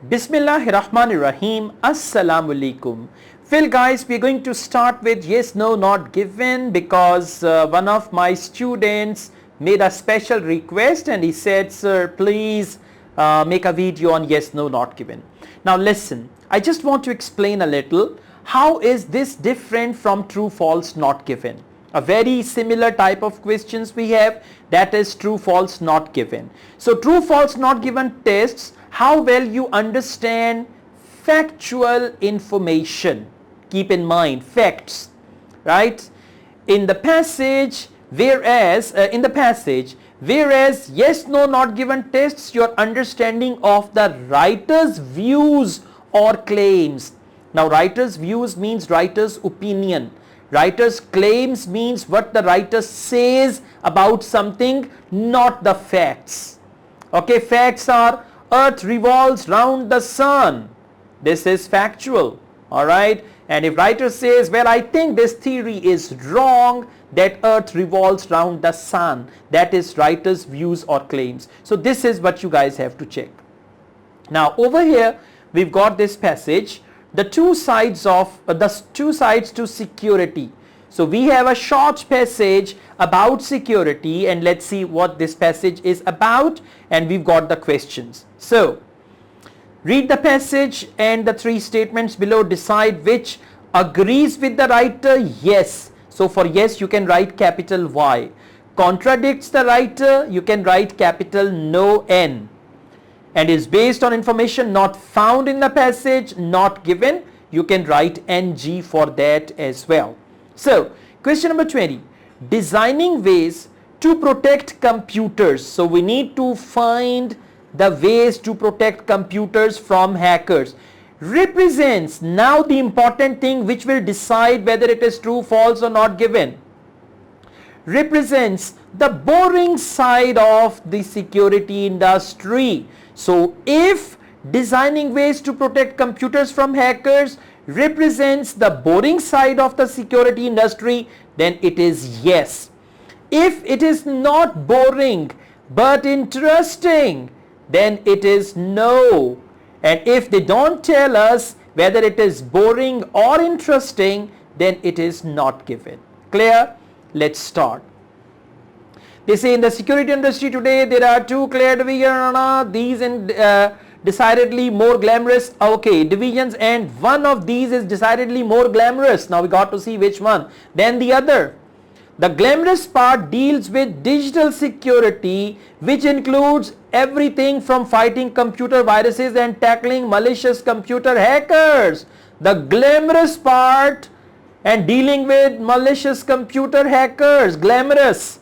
Bismillahirrahmanirrahim. Assalamu alaikum. Well guys, we are going to start with yes, no, not given because one of my students made a special request and he said, sir, please make a video on yes, no, not given. Now listen, I just want to explain a little how is this different from true, false, not given. A very similar type of questions we have, that is true, false, not given. So true, false, not given tests how well you understand factual information. Keep in mind facts, right? In the passage, whereas yes, no, not given tests your understanding of the writer's views or claims. Now writer's views means writer's opinion. Writer's claims means what the writer says about something, not the facts. Okay, facts are earth revolves round the sun. This is factual, all right? And if writer says, well, I think this theory is wrong, that earth revolves round the sun, that is writer's views or claims. So this is what you guys have to check. Now over here we've got this passage, the two sides to security. So we have a short passage about security and let's see what this passage is about, and we've got the questions. So read the passage and the three statements below, decide which agrees with the writer. Yes. So for yes you can write capital Y. Contradicts the writer, you can write capital no N. And is based on information not found in the passage, not given, you can write NG for that as well. So question number 20, designing ways to protect computers. So we need to find the ways to protect computers from hackers. Represents now the important thing which will decide whether it is true, false or not given. Represents the boring side of the security industry. So if designing ways to protect computers from hackers represents the boring side of the security industry, then it is yes. If it is not boring but interesting, then it is no. And if they don't tell us whether it is boring or interesting, then it is not given. Clear? Let's start. They say in the security industry today there are two clear divisions, these and decidedly more glamorous, okay, divisions, and one of these is decidedly more glamorous. Now we got to see which one than the other. The glamorous part deals with digital security, which includes everything from fighting computer viruses and tackling malicious computer hackers. The glamorous part and dealing with malicious computer hackers, glamorous.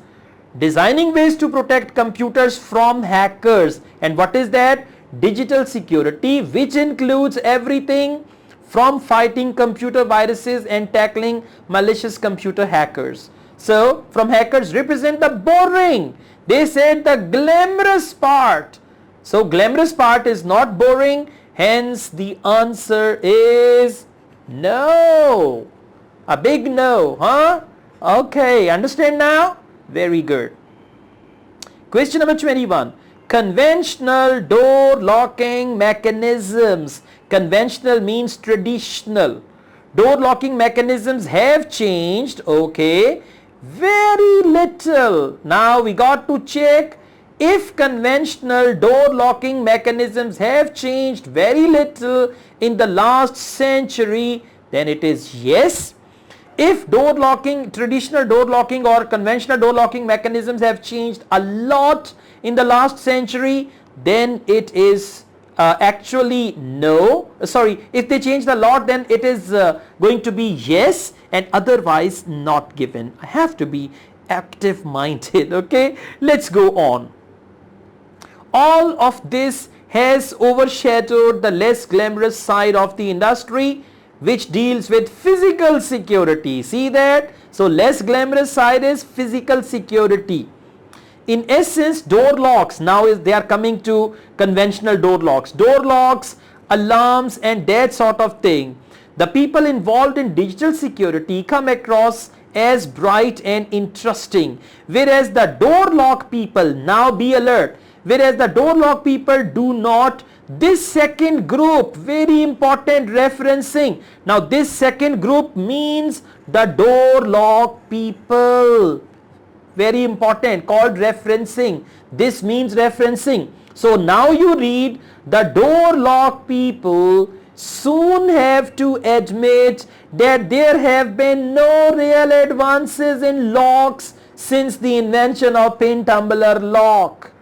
Designing ways to protect computers from hackers, and what is that? Digital security, which includes everything from fighting computer viruses and tackling malicious computer hackers. So from hackers represent the boring. They said the glamorous part. So glamorous part is not boring, hence the answer is no. A big no, huh? Okay, understand now? Very good. Question number 21. Conventional door locking mechanisms. Conventional means traditional. Door locking mechanisms have changed, okay, very little. Now we got to check if conventional door locking mechanisms have changed very little in the last century, then it is yes. If door locking, traditional door locking or conventional door locking mechanisms have changed a lot in the last century, then it is actually no. Sorry, if they changed a lot, then it is going to be yes, and otherwise not given. I have to be active minded. Okay, let's go on. All of this has overshadowed the less glamorous side of the industry, which deals with physical security. See that? So less glamorous side is physical security. In essence, door locks, now they are coming to conventional door locks. Door locks, alarms and that sort of thing. The people involved in digital security come across as bright and interesting, whereas the door lock people, now be alert, whereas the door lock people do not. This second group, very important referencing. Now this second group means the door lock people. Very important, called referencing. This means referencing. So now you read, the door lock people soon have to admit that there have been no real advances in locks since the invention of pin tumbler lock.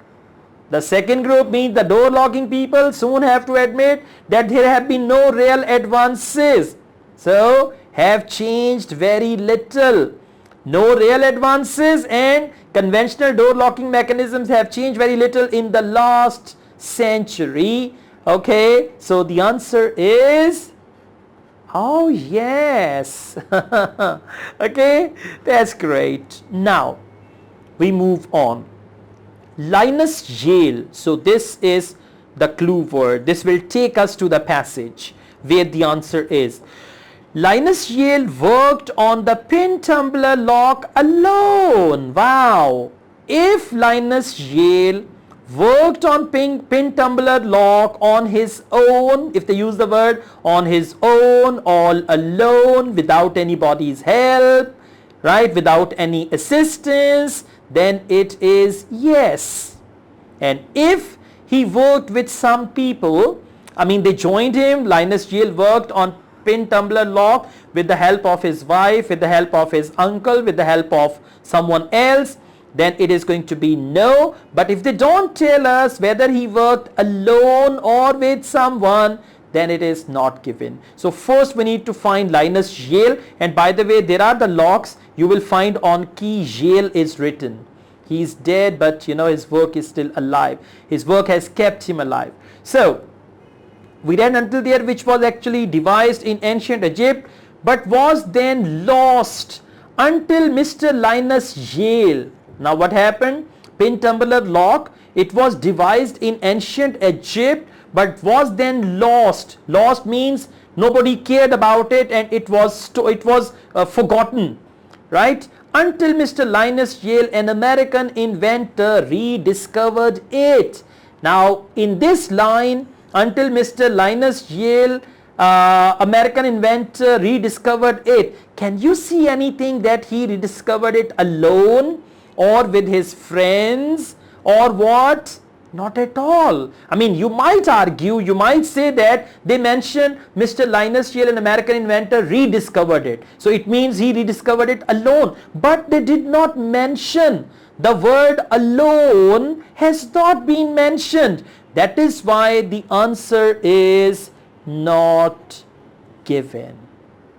The second group means the door locking people soon have to admit that there have been no real advances. So have changed very little. No real advances, and conventional door locking mechanisms have changed very little in the last century. Okay, so the answer is, oh yes. Okay, that's great. Now we move on. Linus Yale. So this is the clue word. This will take us to the passage where the answer is. Linus Yale worked on the pin tumbler lock alone. Wow. If Linus Yale worked on pin tumbler lock on his own, if they use the word on his own, all alone, without anybody's help, right, without any assistance, then it is yes. And if he worked with some people, I mean they joined him, Linus Yale worked on pin tumbler lock with the help of his wife, with the help of his uncle, with the help of someone else, then it is going to be no. But if they don't tell us whether he worked alone or with someone, then it is not given. So first we need to find Linus Yale, and by the way, there are the locks you will find on key Yale is written. He is dead, but you know his work is still alive. His work has kept him alive. So we read until there, which was actually devised in ancient Egypt but was then lost until Mr. Linus Yale. Now what happened? Pin tumbler lock, it was devised in ancient Egypt but was then lost. Lost means nobody cared about it and it was forgotten, right? Until Mr. Linus Yale, an American inventor, rediscovered it. Now in this line, until Mr. Linus Yale, American inventor, rediscovered it. Can you see anything that he rediscovered it alone or with his friends or what? Not at all. I mean, you might argue, you might say that they mention Mr. Linus Yale, an American inventor, rediscovered it. So it means he rediscovered it alone. But they did not mention. The word alone has not been mentioned. That is why the answer is not given.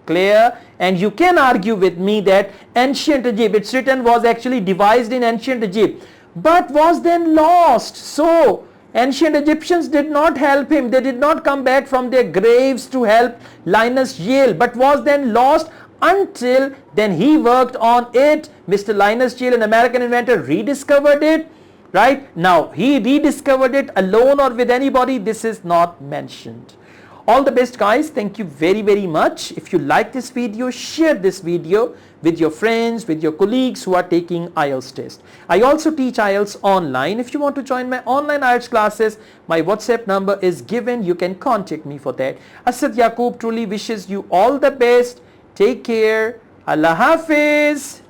Clear? And you can argue with me that ancient Egypt, it's written was actually devised in ancient Egypt, but was then lost. So ancient Egyptians did not help him. They did not come back from their graves to help Linus Yale, but was then lost until then he worked on it. Mr. Linus Yale, an American inventor, rediscovered it. Right? Now, he rediscovered it alone or with anybody, this is not mentioned. All the best guys. Thank you very, very much. If you like this video, share this video with your friends, with your colleagues who are taking IELTS test. I also teach IELTS online. If you want to join my online IELTS classes, my WhatsApp number is given. You can contact me for that. Asad Yaqub truly wishes you all the best. Take care. Allah Hafiz.